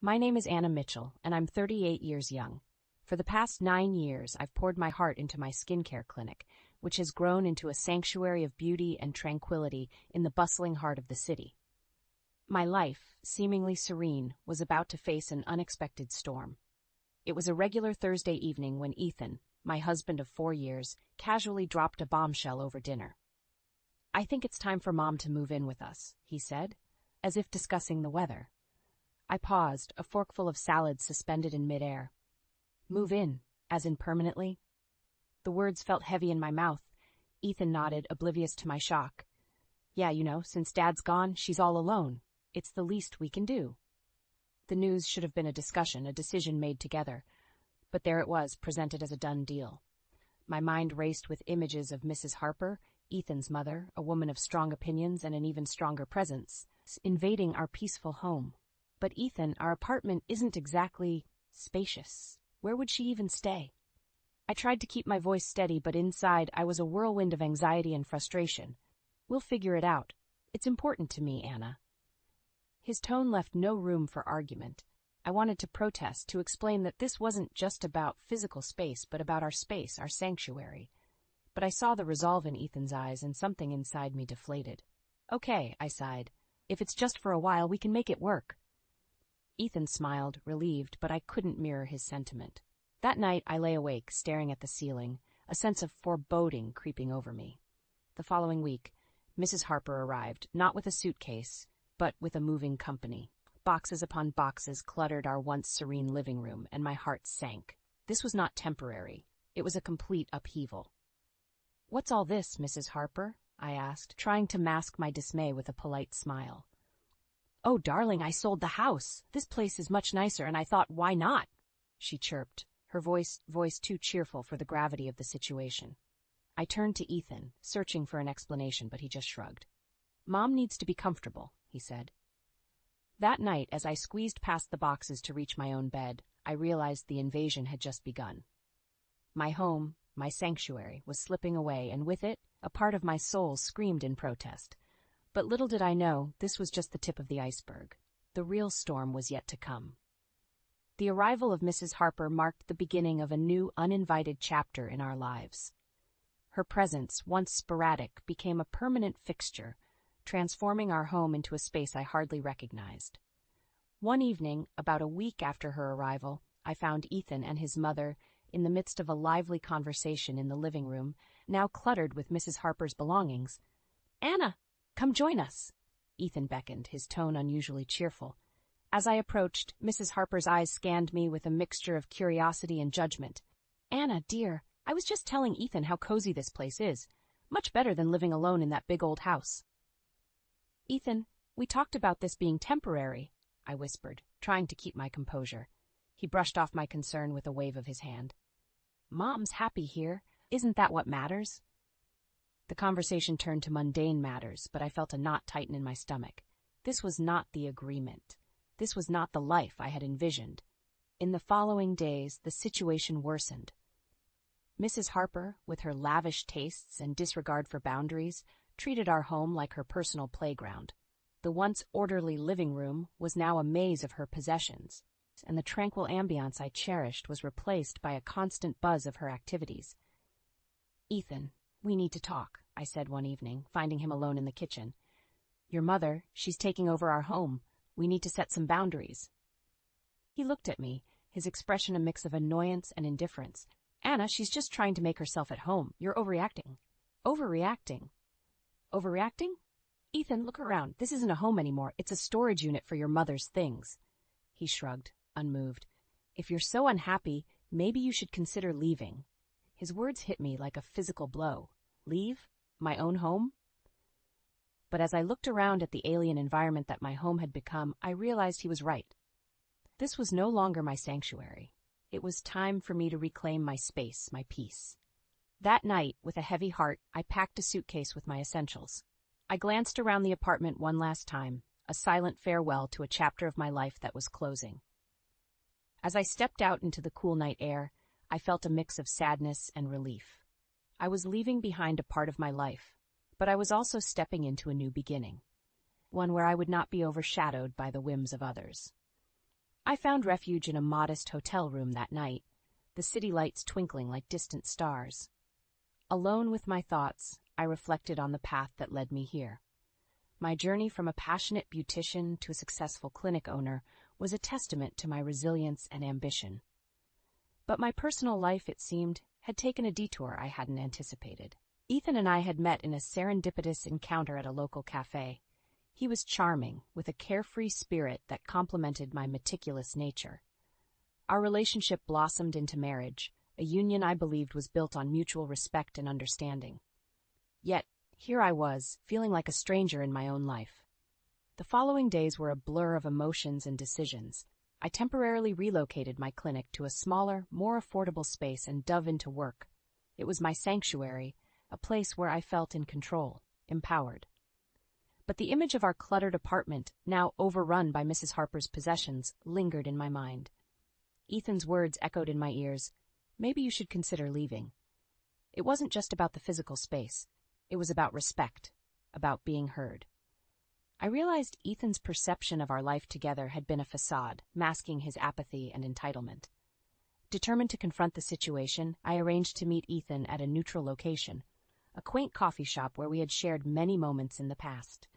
My name is Anna Mitchell, and I'm 38 years young. For the past 9 years, I've poured my heart into my skincare clinic, which has grown into a sanctuary of beauty and tranquility in the bustling heart of the city. My life, seemingly serene, was about to face an unexpected storm. It was a regular Thursday evening when Ethan, my husband of 4 years, casually dropped a bombshell over dinner. "I think it's time for Mom to move in with us," he said, as if discussing the weather. I paused, a forkful of salad suspended in midair. "Move in, as in permanently?" The words felt heavy in my mouth. Ethan nodded, oblivious to my shock. "Yeah, since Dad's gone, she's all alone. It's the least we can do." The news should have been a discussion, a decision made together. But there it was, presented as a done deal. My mind raced with images of Mrs. Harper, Ethan's mother, a woman of strong opinions and an even stronger presence, invading our peaceful home. But Ethan, our apartment isn't exactly spacious. Where would she even stay? I tried to keep my voice steady, but inside I was a whirlwind of anxiety and frustration. "We'll figure it out. It's important to me, Anna." His tone left no room for argument. I wanted to protest, to explain that this wasn't just about physical space, but about our space, our sanctuary. But I saw the resolve in Ethan's eyes, and something inside me deflated. "Okay," I sighed. "If it's just for a while, we can make it work." Ethan smiled, relieved, but I couldn't mirror his sentiment. That night I lay awake, staring at the ceiling, a sense of foreboding creeping over me. The following week, Mrs. Harper arrived, not with a suitcase, but with a moving company. Boxes upon boxes cluttered our once serene living room, and my heart sank. This was not temporary. It was a complete upheaval. "What's all this, Mrs. Harper?" I asked, trying to mask my dismay with a polite smile. "Oh, darling, I sold the house. This place is much nicer, and I thought, why not?" she chirped, her voice too cheerful for the gravity of the situation. I turned to Ethan, searching for an explanation, but he just shrugged. "Mom needs to be comfortable," he said. That night, as I squeezed past the boxes to reach my own bed, I realized the invasion had just begun. My home, my sanctuary, was slipping away, and with it, a part of my soul screamed in protest. But little did I know, this was just the tip of the iceberg. The real storm was yet to come. The arrival of Mrs. Harper marked the beginning of a new, uninvited chapter in our lives. Her presence, once sporadic, became a permanent fixture, transforming our home into a space I hardly recognized. One evening, about a week after her arrival, I found Ethan and his mother in the midst of a lively conversation in the living room, now cluttered with Mrs. Harper's belongings. "Anna, come join us," Ethan beckoned, his tone unusually cheerful. As I approached, Mrs. Harper's eyes scanned me with a mixture of curiosity and judgment. "Anna, dear, I was just telling Ethan how cozy this place is. Much better than living alone in that big old house." "Ethan, we talked about this being temporary," I whispered, trying to keep my composure. He brushed off my concern with a wave of his hand. "Mom's happy here. Isn't that what matters?" The conversation turned to mundane matters, but I felt a knot tighten in my stomach. This was not the agreement. This was not the life I had envisioned. In the following days, the situation worsened. Mrs. Harper, with her lavish tastes and disregard for boundaries, treated our home like her personal playground. The once orderly living room was now a maze of her possessions, and the tranquil ambiance I cherished was replaced by a constant buzz of her activities. "Ethan, we need to talk," I said one evening, finding him alone in the kitchen. "Your mother, she's taking over our home. We need to set some boundaries." He looked at me, his expression a mix of annoyance and indifference. "Anna, she's just trying to make herself at home. You're overreacting." "Overreacting? Overreacting? Ethan, look around. This isn't a home anymore. It's a storage unit for your mother's things." He shrugged, unmoved. "If you're so unhappy, maybe you should consider leaving." His words hit me like a physical blow. Leave? My own home? But as I looked around at the alien environment that my home had become, I realized he was right. This was no longer my sanctuary. It was time for me to reclaim my space, my peace. That night, with a heavy heart, I packed a suitcase with my essentials. I glanced around the apartment one last time, a silent farewell to a chapter of my life that was closing. As I stepped out into the cool night air, I felt a mix of sadness and relief. I was leaving behind a part of my life, but I was also stepping into a new beginning, one where I would not be overshadowed by the whims of others. I found refuge in a modest hotel room that night, the city lights twinkling like distant stars. Alone with my thoughts, I reflected on the path that led me here. My journey from a passionate beautician to a successful clinic owner was a testament to my resilience and ambition. But my personal life, it seemed, had taken a detour I hadn't anticipated. Ethan and I had met in a serendipitous encounter at a local cafe. He was charming, with a carefree spirit that complemented my meticulous nature. Our relationship blossomed into marriage, a union I believed was built on mutual respect and understanding. Yet, here I was, feeling like a stranger in my own life. The following days were a blur of emotions and decisions. I temporarily relocated my clinic to a smaller, more affordable space and dove into work. It was my sanctuary, a place where I felt in control, empowered. But the image of our cluttered apartment, now overrun by Mrs. Harper's possessions, lingered in my mind. Ethan's words echoed in my ears, "Maybe you should consider leaving." It wasn't just about the physical space. It was about respect, about being heard. I realized Ethan's perception of our life together had been a facade, masking his apathy and entitlement. Determined to confront the situation, I arranged to meet Ethan at a neutral location, a quaint coffee shop where we had shared many moments in the past.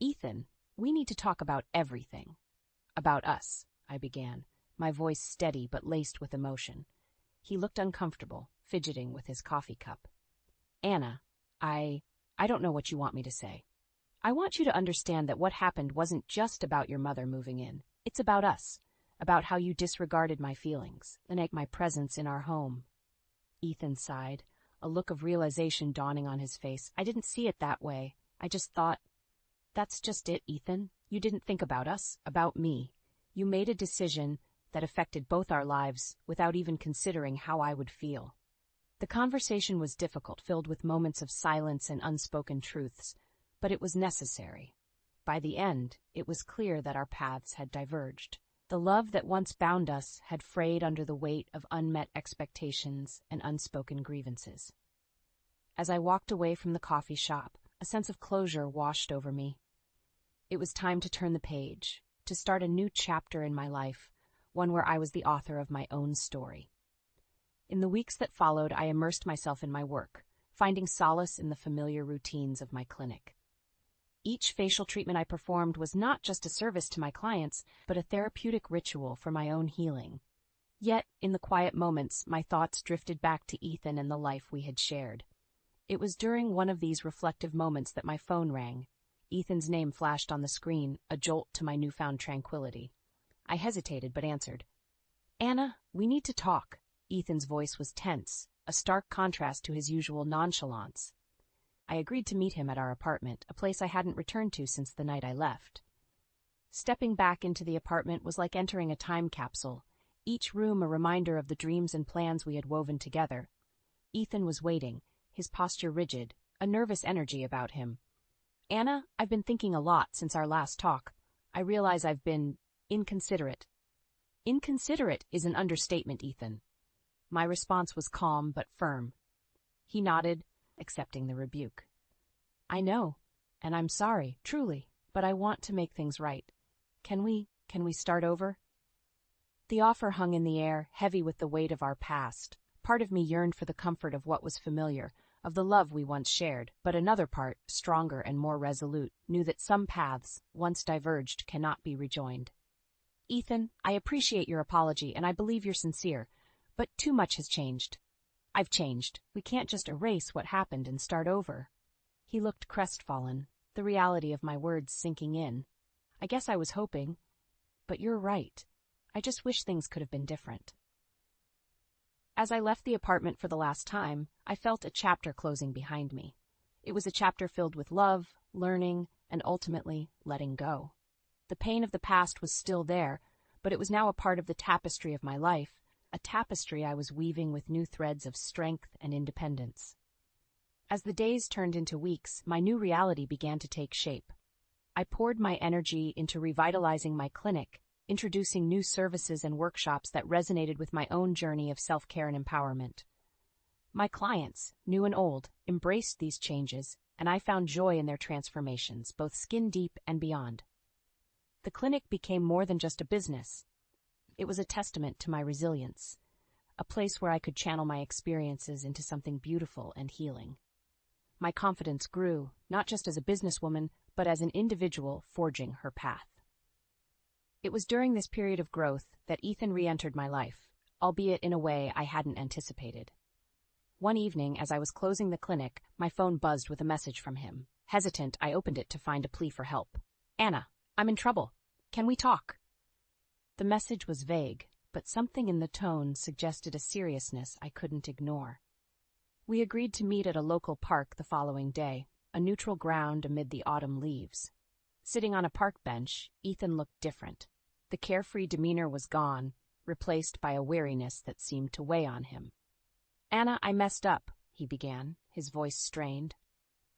"Ethan, we need to talk about everything." "About us," I began, my voice steady but laced with emotion. He looked uncomfortable, fidgeting with his coffee cup. "Anna, I don't know what you want me to say. I want you to understand that what happened wasn't just about your mother moving in. It's about us, about how you disregarded my feelings, and my presence in our home." Ethan sighed, a look of realization dawning on his face. "I didn't see it that way. I just thought—" "That's just it, Ethan. You didn't think about us, about me. You made a decision that affected both our lives without even considering how I would feel." The conversation was difficult, filled with moments of silence and unspoken truths, but it was necessary. By the end, it was clear that our paths had diverged. The love that once bound us had frayed under the weight of unmet expectations and unspoken grievances. As I walked away from the coffee shop, a sense of closure washed over me. It was time to turn the page, to start a new chapter in my life, one where I was the author of my own story. In the weeks that followed, I immersed myself in my work, finding solace in the familiar routines of my clinic. Each facial treatment I performed was not just a service to my clients, but a therapeutic ritual for my own healing. Yet, in the quiet moments, my thoughts drifted back to Ethan and the life we had shared. It was during one of these reflective moments that my phone rang. Ethan's name flashed on the screen, a jolt to my newfound tranquility. I hesitated but answered. "Anna, we need to talk." Ethan's voice was tense, a stark contrast to his usual nonchalance. I agreed to meet him at our apartment, a place I hadn't returned to since the night I left. Stepping back into the apartment was like entering a time capsule, each room a reminder of the dreams and plans we had woven together. Ethan was waiting, his posture rigid, a nervous energy about him. "Anna, I've been thinking a lot since our last talk. I realize I've been inconsiderate." "Inconsiderate is an understatement, Ethan." My response was calm but firm. He nodded, accepting the rebuke. "I know, and I'm sorry, truly, but I want to make things right. Can we start over?" The offer hung in the air, heavy with the weight of our past. Part of me yearned for the comfort of what was familiar, of the love we once shared, but another part, stronger and more resolute, knew that some paths, once diverged, cannot be rejoined. "Ethan, I appreciate your apology, and I believe you're sincere, but too much has changed. I've changed. We can't just erase what happened and start over." He looked crestfallen, the reality of my words sinking in. "I guess I was hoping. But you're right. I just wish things could have been different." As I left the apartment for the last time, I felt a chapter closing behind me. It was a chapter filled with love, learning, and ultimately letting go. The pain of the past was still there, but it was now a part of the tapestry of my life, a tapestry I was weaving with new threads of strength and independence. As the days turned into weeks, my new reality began to take shape. I poured my energy into revitalizing my clinic, introducing new services and workshops that resonated with my own journey of self-care and empowerment. My clients, new and old, embraced these changes, and I found joy in their transformations, both skin deep and beyond. The clinic became more than just a business. It was a testament to my resilience, a place where I could channel my experiences into something beautiful and healing. My confidence grew, not just as a businesswoman, but as an individual forging her path. It was during this period of growth that Ethan re-entered my life, albeit in a way I hadn't anticipated. One evening, as I was closing the clinic, my phone buzzed with a message from him. Hesitant, I opened it to find a plea for help. "Anna, I'm in trouble. Can we talk?" The message was vague, but something in the tone suggested a seriousness I couldn't ignore. We agreed to meet at a local park the following day, a neutral ground amid the autumn leaves. Sitting on a park bench, Ethan looked different. The carefree demeanor was gone, replaced by a weariness that seemed to weigh on him. "Anna, I messed up," he began, his voice strained.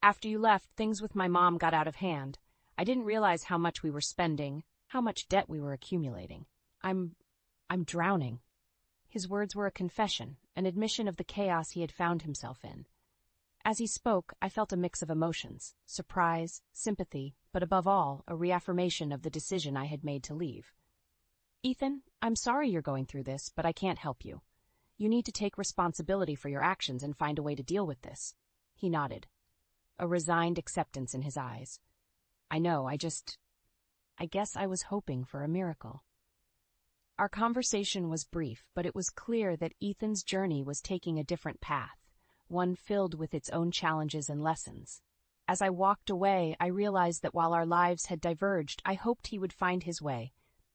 "After you left, things with my mom got out of hand. I didn't realize how much we were spending, how much debt we were accumulating. I'm drowning." His words were a confession, an admission of the chaos he had found himself in. As he spoke, I felt a mix of emotions, surprise, sympathy, but above all, a reaffirmation of the decision I had made to leave. "Ethan, I'm sorry you're going through this, but I can't help you. You need to take responsibility for your actions and find a way to deal with this." He nodded, a resigned acceptance in his eyes. "I know, I guess I was hoping for a miracle." Our conversation was brief, but it was clear that Ethan's journey was taking a different path, one filled with its own challenges and lessons. As I walked away, I realized that while our lives had diverged, I hoped he would find his way,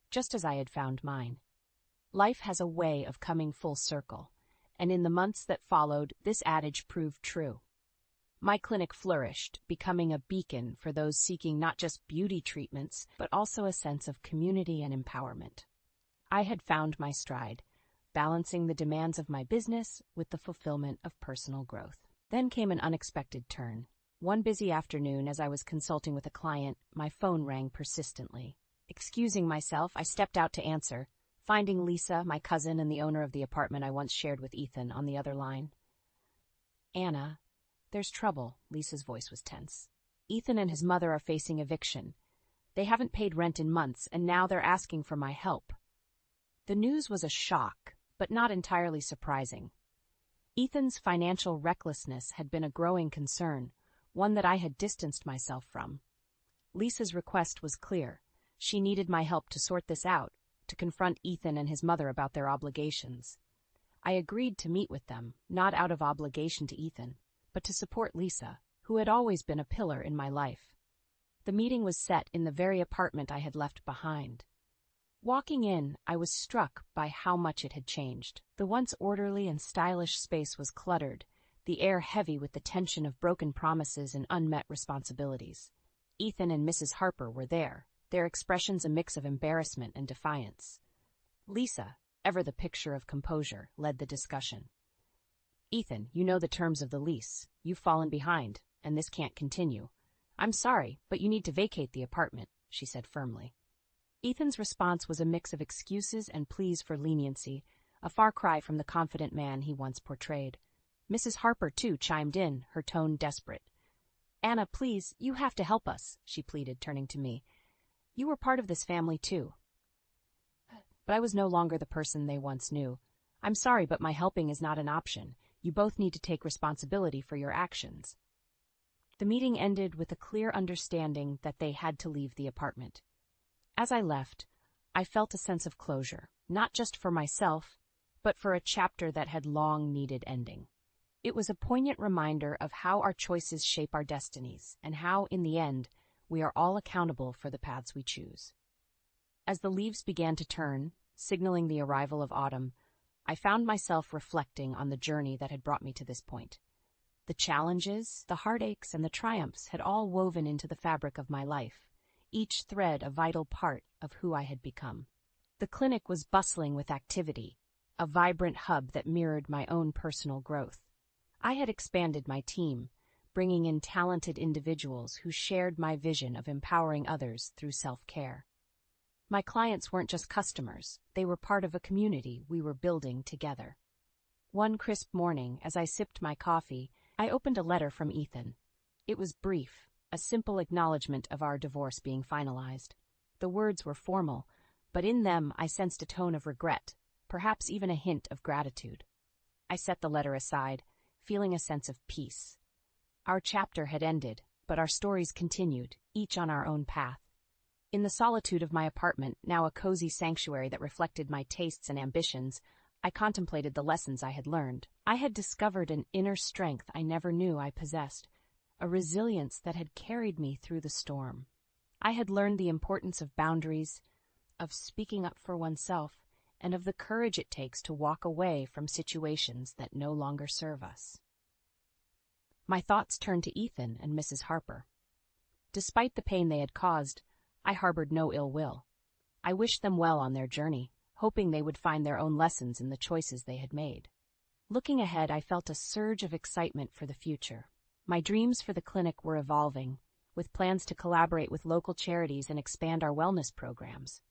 just as I had found mine. Life has a way of coming full circle, and in the months that followed, this adage proved true. My clinic flourished, becoming a beacon for those seeking not just beauty treatments, but also a sense of community and empowerment. I had found my stride, balancing the demands of my business with the fulfillment of personal growth. Then came an unexpected turn. One busy afternoon, as I was consulting with a client, my phone rang persistently. Excusing myself, I stepped out to answer, finding Lisa, my cousin and the owner of the apartment I once shared with Ethan, on the other line. "Anna, there's trouble." Lisa's voice was tense. "Ethan and his mother are facing eviction. They haven't paid rent in months, and now they're asking for my help." The news was a shock, but not entirely surprising. Ethan's financial recklessness had been a growing concern, one that I had distanced myself from. Lisa's request was clear. She needed my help to sort this out, to confront Ethan and his mother about their obligations. I agreed to meet with them, not out of obligation to Ethan, but to support Lisa, who had always been a pillar in my life. The meeting was set in the very apartment I had left behind. Walking in, I was struck by how much it had changed. The once orderly and stylish space was cluttered, the air heavy with the tension of broken promises and unmet responsibilities. Ethan and Mrs. Harper were there, their expressions a mix of embarrassment and defiance. Lisa, ever the picture of composure, led the discussion. "Ethan, you know the terms of the lease. You've fallen behind, and this can't continue. I'm sorry, but you need to vacate the apartment," she said firmly. Ethan's response was a mix of excuses and pleas for leniency, a far cry from the confident man he once portrayed. Mrs. Harper, too, chimed in, her tone desperate. "Anna, please, you have to help us," she pleaded, turning to me. "You were part of this family, too." But I was no longer the person they once knew. "I'm sorry, but my helping is not an option. You both need to take responsibility for your actions." The meeting ended with a clear understanding that they had to leave the apartment. As I left, I felt a sense of closure, not just for myself, but for a chapter that had long needed ending. It was a poignant reminder of how our choices shape our destinies, and how, in the end, we are all accountable for the paths we choose. As the leaves began to turn, signaling the arrival of autumn, I found myself reflecting on the journey that had brought me to this point. The challenges, the heartaches, and the triumphs had all woven into the fabric of my life, each thread a vital part of who I had become. The clinic was bustling with activity, a vibrant hub that mirrored my own personal growth. I had expanded my team, bringing in talented individuals who shared my vision of empowering others through self-care. My clients weren't just customers, they were part of a community we were building together. One crisp morning, as I sipped my coffee, I opened a letter from Ethan. It was brief, a simple acknowledgement of our divorce being finalized. The words were formal, but in them I sensed a tone of regret, perhaps even a hint of gratitude. I set the letter aside, feeling a sense of peace. Our chapter had ended, but our stories continued, each on our own path. In the solitude of my apartment, now a cozy sanctuary that reflected my tastes and ambitions, I contemplated the lessons I had learned. I had discovered an inner strength I never knew I possessed, a resilience that had carried me through the storm. I had learned the importance of boundaries, of speaking up for oneself, and of the courage it takes to walk away from situations that no longer serve us. My thoughts turned to Ethan and Mrs. Harper. Despite the pain they had caused, I harbored no ill will. I wished them well on their journey, hoping they would find their own lessons in the choices they had made. Looking ahead, I felt a surge of excitement for the future. My dreams for the clinic were evolving, with plans to collaborate with local charities and expand our wellness programs.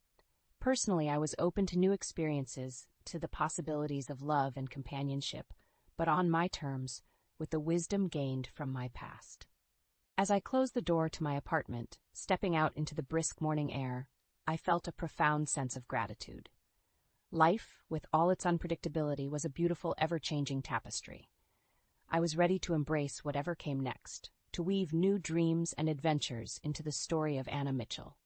Personally, I was open to new experiences, to the possibilities of love and companionship, but on my terms, with the wisdom gained from my past. As I closed the door to my apartment, stepping out into the brisk morning air, I felt a profound sense of gratitude. Life, with all its unpredictability, was a beautiful, ever-changing tapestry. I was ready to embrace whatever came next, to weave new dreams and adventures into the story of Anna Mitchell.